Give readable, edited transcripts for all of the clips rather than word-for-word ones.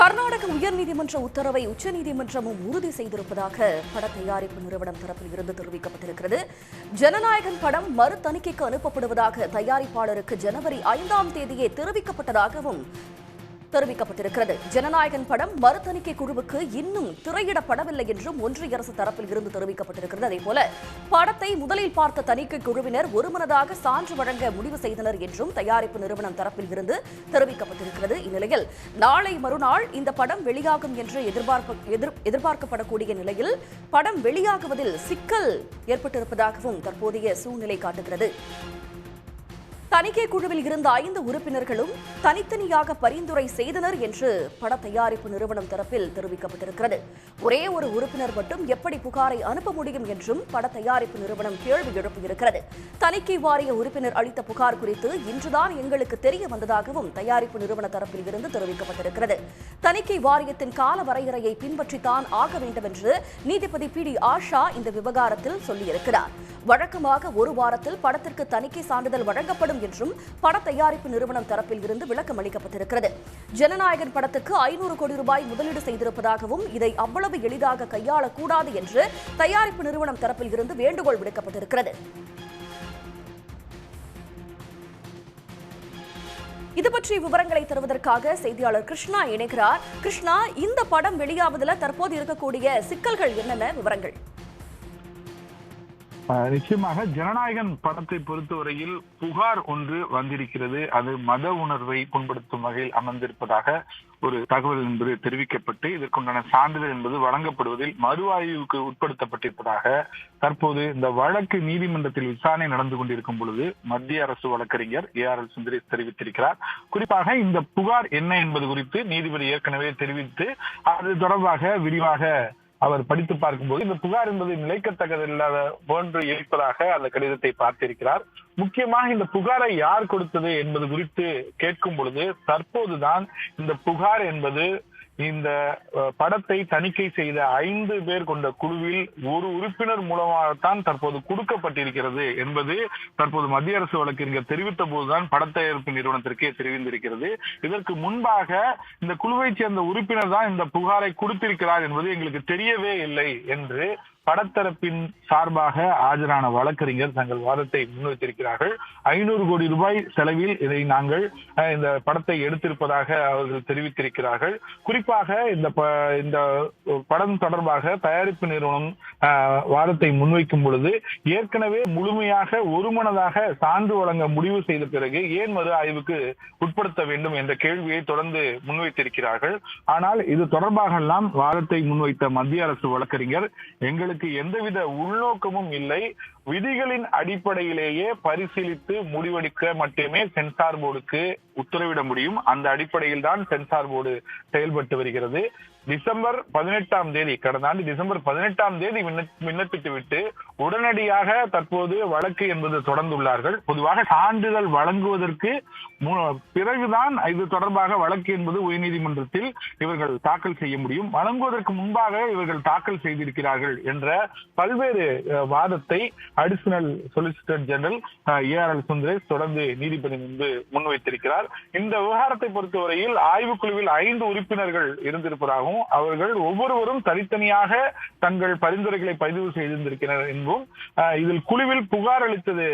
கர்நாடக உயர்நீதிமன்ற உத்தரவை உச்சநீதிமன்றமும் உறுதி செய்திருப்பதாக பட தயாரிப்பு நிறுவனம் தரப்பில் இருந்து தெரிவிக்கப்பட்டிருக்கிறது. ஜனநாயகன் படம் மறு தணிக்கைக்கு அனுப்பப்படுவதாக தயாரிப்பாளருக்கு ஜனவரி 5ஆம் தேதியே தெரிவிக்கப்பட்டதாகவும் தெரிவிக்கப்பட்டிருக்கிறது. ஜனநாயகன் படம் மறு தணிக்கை குழுவுக்கு இன்னும் திரையிடப்படவில்லை என்றும் ஒன்றிய அரசு தரப்பில் இருந்து தெரிவிக்கப்பட்டிருக்கிறது. அதேபோல படத்தை முதலில் பார்த்த தணிக்கை குழுவினர் ஒருமனதாக சான்று வழங்க முடிவு செய்தனர் என்றும் தயாரிப்பு நிறுவனம் தரப்பில் இருந்து தெரிவிக்கப்பட்டிருக்கிறது. இந்நிலையில் நாளை மறுநாள் இந்த படம் வெளியாகும் என்று எதிர்பார்க்கப்படக்கூடிய நிலையில் படம் வெளியாகுவதில் சிக்கல் ஏற்பட்டிருப்பதாகவும் தற்போதைய சூழ்நிலை காட்டுகிறது. தணிக்கை குழுவில் இருந்த 5 உறுப்பினர்களும் தனித்தனியாக பரிந்துரை செய்தனர் என்று பட தயாரிப்பு நிறுவனம் தரப்பில் தெரிவிக்கப்பட்டிருக்கிறது. ஒரே ஒரு உறுப்பினர் மட்டும் எப்படி புகாரை அனுப்ப முடியும் என்றும் பட தயாரிப்பு நிறுவனம் கேள்வி எழுப்பியிருக்கிறது. தணிக்கை வாரிய உறுப்பினர் அளித்த புகார் குறித்து இன்றுதான் எங்களுக்கு தெரிய வந்ததாகவும் தயாரிப்பு நிறுவன தரப்பில் இருந்து தெரிவிக்கப்பட்டிருக்கிறது. தணிக்கை வாரியத்தின் கால வரையறையை பின்பற்றித்தான் ஆக வேண்டும் என்று நீதிபதி PD ஆஷா இந்த விவகாரத்தில் சொல்லியிருக்கிறார். வழக்கமாக ஒரு வாரத்தில் படத்திற்கு தணிக்கை சான்றிதழ் வழங்கப்படும் என்றும் பட தயாரிப்பு நிறுவனம் தரப்பில் இருந்து விளக்கம் அளிக்கப்பட்டிருக்கிறது. ஜனநாயகன் படத்துக்கு 500 கோடி ரூபாய் முதலீடு செய்திருப்பதாகவும் இதை அவ்வளவு எளிதாக கையாளக்கூடாது என்று தயாரிப்பு நிறுவனம் தரப்பில் இருந்து வேண்டுகோள் விடுக்கப்பட்டிருக்கிறது. இது பற்றி விவரங்களை தருவதற்காக செய்தியாளர் கிருஷ்ணா இணைக்கிறார். கிருஷ்ணா, இந்த படம் வெளியாவதில் தற்போது இருக்கக்கூடிய சிக்கல்கள் என்னென்ன விவரங்கள்? நிச்சயமாக ஜனநாயகன் படத்தை பொறுத்தவரையில் புகார் ஒன்று வந்திருக்கிறது. அது மத உணர்வை புண்படுத்தும் வகையில் அமர்ந்திருப்பதாக ஒரு தகவல் என்பது தெரிவிக்கப்பட்டு இதற்குண்டான சான்றிதழ் என்பது வழங்கப்படுவதில் மறு ஆய்வுக்கு உட்படுத்தப்பட்டிருப்பதாக தற்போது இந்த வழக்கு நீதிமன்றத்தில் விசாரணை நடந்து கொண்டிருக்கும் பொழுது மத்திய அரசு வழக்கறிஞர் ARL சுந்தரேஷ் தெரிவித்திருக்கிறார். குறிப்பாக இந்த புகார் என்ன என்பது குறித்து நீதிபதி ஏற்கனவே தெரிவித்து அது தொடர்பாக விரிவாக அவர் படித்து பார்க்கும்போது இந்த புகார் என்பது நிலைக்கத்தக்கதில்லாத போன்று இருப்பதாக அந்த கடிதத்தை பார்த்திருக்கிறார். முக்கியமாக இந்த புகாரை யார் கொடுத்தது என்பது குறித்து கேட்கும் பொழுது தற்போதுதான் இந்த புகார் என்பது இந்த படத்தை தணிக்கை செய்த 5 பேர் கொண்ட குழுவில் ஒரு உறுப்பினர் மூலமாகத்தான் தற்போது கொடுக்கப்பட்டிருக்கிறது என்பது தற்போது மத்திய அரசு வழக்கறிஞர் தெரிவித்த போதுதான் படத்தயாரிப்பு நிறுவனத்திற்கே தெரிவித்திருக்கிறது. இதற்கு முன்பாக இந்த குழுவைச் சேர்ந்த உறுப்பினர் தான் இந்த புகாரை கொடுத்திருக்கிறார் என்பது எங்களுக்கு தெரியவே இல்லை என்று படத்தரப்பின் சார்பாக ஆஜரான வழக்கறிஞர் தங்கள் வாதத்தை முன்வைத்திருக்கிறார்கள். 500 கோடி ரூபாய் செலவில் இதை நாங்கள் இந்த படத்தை எடுத்திருப்பதாக அவர்கள் தெரிவித்திருக்கிறார்கள். குறிப்பாக இந்த படம் தொடர்பாக தயாரிப்பு நிறுவனம் வாதத்தை முன்வைக்கும் பொழுது ஏற்கனவே முழுமையாக ஒருமனதாக சான்று வழங்க முடிவு செய்த பிறகு ஏன் மறு ஆய்வுக்கு உட்படுத்த வேண்டும் என்ற கேள்வியை தொடர்ந்து முன்வைத்திருக்கிறார்கள். ஆனால் இது தொடர்பாக எல்லாம் வாதத்தை முன்வைத்த மத்திய அரசு வழக்கறிஞர் எங்களுக்கு எந்தவித உள்நோக்கமும் இல்லை, விதிகளின் அடிப்படையிலேயே பரிசீலித்து முடிவெடுக்க மட்டுமே சென்சார் போர்டுக்கு உத்தரவிட முடியும். அந்த அடிப்படையில் தான் சென்சார் போர்டு செயல்பட்டு வருகிறது. டிசம்பர் 18ஆம் தேதி கடந்த ஆண்டு டிசம்பர் 18ஆம் தேதி விண்ணப்பித்து விட்டு உடனடியாக தற்போது வழக்கு என்பது தொடர்ந்துள்ளார்கள். பொதுவாக சான்றிதழ் வழங்குவதற்கு பிறகுதான் இது தொடர்பாக வழக்கு என்பது உயர்நீதிமன்றத்தில் இவர்கள் தாக்கல் செய்ய முடியும். வழங்குவதற்கு முன்பாக இவர்கள் தாக்கல் செய்திருக்கிறார்கள் என்ற பல்வேறு வாதத்தை additional solicitor general ARL Sundaresh தொடர்ந்து நீதிபதி முன்பு முன்வைத்திருக்கிறார். இந்த விவகாரத்தை பொறுத்தவரையில் ஆய்வுக்குழுவில் 5 உறுப்பினர்கள் இருந்திருப்பதாகவும் அவர்கள் ஒவ்வொருவரும் தனித்தனியாக தங்கள் பரிந்துரைகளை பதிவு செய்திருந்திருக்கிறார் என்பதும் இதில் குழுவில் புகார் அளித்தது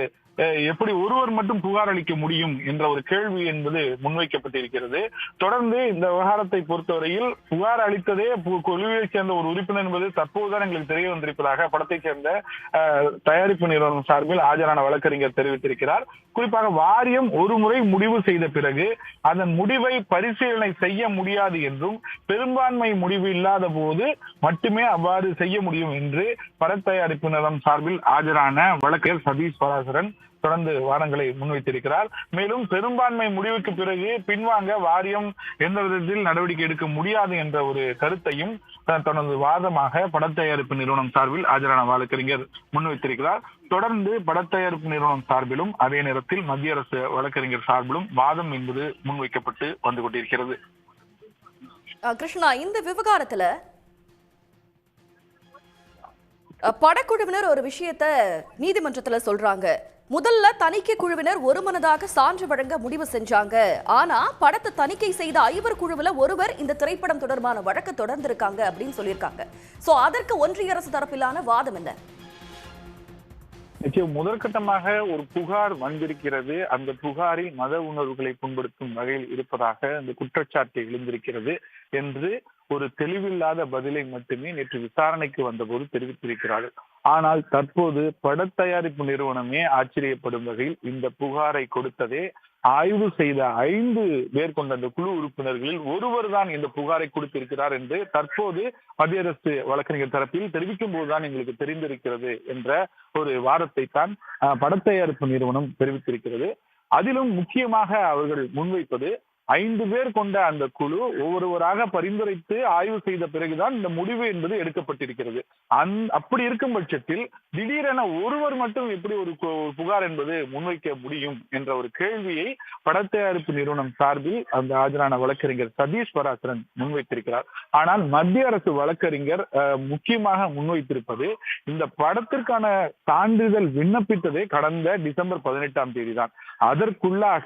எப்படி ஒருவர் மட்டும் புகார் அளிக்க முடியும் என்ற ஒரு கேள்வி என்பது முன்வைக்கப்பட்டிருக்கிறது. தொடர்ந்து இந்த விவகாரத்தை பொறுத்தவரையில் புகார் அளித்ததே குழுவை சேர்ந்த ஒரு உறுப்பினர் என்பது தற்போதுதான் எங்களுக்கு தெரிய வந்திருப்பதாக படத்தை சேர்ந்த தயாரிப்பு நிறுவனம் சார்பில் ஆஜரான வழக்கறிஞர் தெரிவித்திருக்கிறார். குறிப்பாக வாரியம் ஒரு முறை முடிவு செய்த பிறகு அதன் முடிவை பரிசீலனை செய்ய முடியாது என்றும் பெரும்பான்மை முடிவு இல்லாத போது மட்டுமே அவ்வாறு செய்ய முடியும் என்று படத்தயாரிப்பு நிறுவனம் சார்பில் ஆஜரான வழக்கறிஞர் சதீஷ் பராசரன் தொடர்ந்து வாதங்களை முன்வைத்திருக்கிறார். மேலும் பெரும்பான்மை முடிவுக்கு பிறகு பின்வாங்க வாரியம் எந்த விதத்தில் நடவடிக்கை எடுக்க முடியாது என்ற ஒரு கருத்தையும் தனது வாதமாக படத்தயாரிப்பு நிறுவனம் சார்பில் ஆஜரான வழக்கறிஞர் முன்வைத்திருக்கிறார். தொடர்ந்து படத்தயாரிப்பு நிறுவனம் சார்பிலும் அதே நேரத்தில் மத்திய அரசு வழக்கறிஞர் சார்பிலும் வாதம் என்பது முன்வைக்கப்பட்டு வந்து கொண்டிருக்கிறது. கிருஷ்ணா, இந்த விவகாரத்துல படக்குழுவினர் ஒரு விஷயத்த நீதிமன்றத்துல சொல்றாங்க. முதல்ல தணிக்கை குழுவினர் ஒருமனதாக சான்று வழங்க முடிவு செஞ்சாங்க. ஆனா படத்தை தணிக்கை செய்த 5 குழுவுல ஒருவர் இந்த திரைப்படம் தொடர்பான வழக்கு தொடர்ந்திருக்காங்க அப்படின்னு சொல்லியிருக்காங்க. சோ அதற்கு ஒன்றிய அரசு தரப்பிலான வாதம் என்ன? நிச்சயம் முதற்கட்டமாக ஒரு புகார் வந்திருக்கிறது. அந்த புகாரில் மத உணர்வுகளை புண்படுத்தும் வகையில் இருப்பதாக அந்த குற்றச்சாட்டு எழுந்திருக்கிறது என்று ஒரு தெளிவில்லாத பதிலை மட்டுமே நேற்று விசாரணைக்கு வந்தபோது தெரிவித்திருக்கிறார்கள். ஆனால் தற்போது பட தயாரிப்பு நிறுவனமே ஆச்சரியப்படும் வகையில் இந்த புகாரை கொடுத்ததே ஆய்வு செய்த 5 பேர் கொண்ட அந்த குழு உறுப்பினர்களில் ஒருவர் தான் இந்த புகாரை கொடுத்திருக்கிறார் என்று தற்போது மத்திய அரசு வழக்கறிஞர் தரப்பில் தெரிவிக்கும் போதுதான் எங்களுக்கு தெரிந்திருக்கிறது என்ற ஒரு வாதத்தை தான் பட தயாரிப்பு நிறுவனம் தெரிவித்திருக்கிறது. அதிலும் முக்கியமாக அவர்கள் முன்வைப்பது 5 பேர் கொண்ட அந்த குழு ஒவ்வொருவராக பரிந்துரைத்து ஆய்வு செய்த பிறகுதான் இந்த முடிவு என்பது எடுக்கப்பட்டிருக்கிறது. அப்படி இருக்கும் பட்சத்தில் திடீரென ஒருவர் மட்டும் எப்படி ஒரு புகார் என்பது முன்வைக்க முடியும் என்ற ஒரு கேள்வியை பட தயாரிப்பு நிறுவனம் சார்பில் அந்த ஆஜரான வழக்கறிஞர் சதீஷ் பராசரன் முன்வைத்திருக்கிறார். ஆனால் மத்திய அரசு வழக்கறிஞர் முக்கியமாக முன்வைத்திருப்பது இந்த படத்திற்கான சான்றிதழ் விண்ணப்பித்ததே கடந்த டிசம்பர் 18ஆம் தேதி தான். அதற்குள்ளாக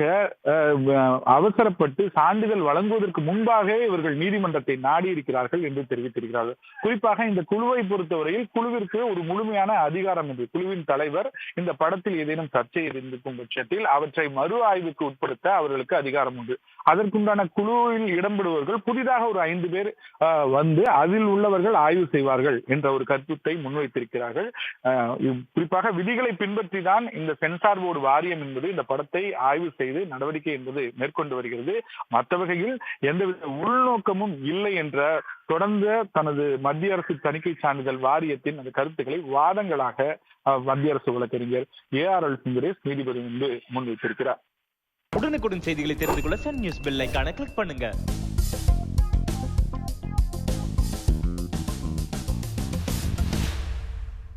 அவசரப்பட்டு சான்றிதழ் வழங்குவதற்கு முன்பாக இவர்கள் நீதிமன்றத்தை நாடி இருக்கிறார்கள் என்று தெரிவித்திருக்கிறார்கள். குறிப்பாக இந்த குழுவை பொறுத்தவரையில் குழுவிற்கு ஒரு முழுமையான அதிகாரம் என்று குழுவின் தலைவர் இந்த படத்தில் ஏதேனும் சர்ச்சை இருந்திருக்கும் பட்சத்தில் அவற்றை மறு ஆய்வுக்கு உட்படுத்த அவர்களுக்கு அதிகாரம் உண்டு. அதற்குண்டான குழுவில் இடம்பெறுவர்கள் புதிதாக ஒரு 5 பேர் வந்து அதில் உள்ளவர்கள் ஆய்வு செய்வார்கள் என்ற ஒரு கருத்தை முன்வைத்திருக்கிறார்கள். குறிப்பாக விதிகளை பின்பற்றி தான் இந்த சென்சார் போர்டு வாரியம் என்பது இந்த படத்தை ஆய்வு செய்து நடவடிக்கை என்பது மேற்கொண்டு வருகிறது. மற்ற வகையில் எந்தவித உள்நோக்கமும் இல்லை என்ற தொடர்ந்து தனது மத்திய அரசு தணிக்கை சான்றிதழ் வாரியத்தின் அந்த கருத்துக்களை வாதங்களாக மத்திய அரசு வழக்கறிஞர் ARL சுந்தரேஷ் நீதிபதி முன்பு முன்வைத்திருக்கிறார். உடனுக்குடன் செய்திகளை தெரிந்து கொள்ள சன் நியூஸ் பெல் ஐகானை கிளிக் பண்ணுங்க.